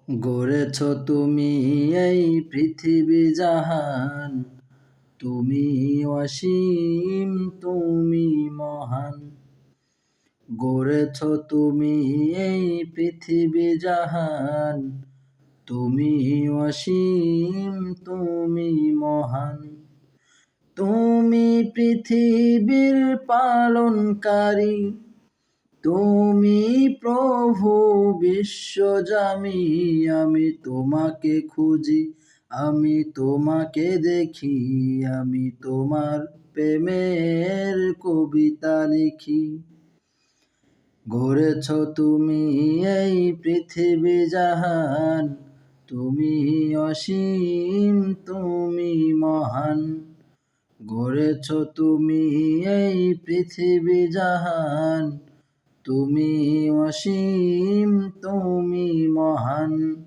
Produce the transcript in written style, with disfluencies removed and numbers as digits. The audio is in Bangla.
গড়েছ তুমি এই পৃথিবী জাহান, তুমি অসীম তুমি মহান। গড়েছ তুমি এই পৃথিবী জাহান, তুমি অসীম তুমি মহান। তুমি পৃথিবীর পালনকারী, তুমি প্রভু বিশ্বজামি। আমি তোমাকে খুঁজি, আমি তোমাকে দেখি, আমি তোমার প্রেমের কবিতা লিখি। গড়েছ তুমি এই পৃথিবী জাহান, তুমি অসীম তুমি মহান। গড়েছ তুমি এই পৃথিবী জাহান, তুমি অসীম তুমি মহান।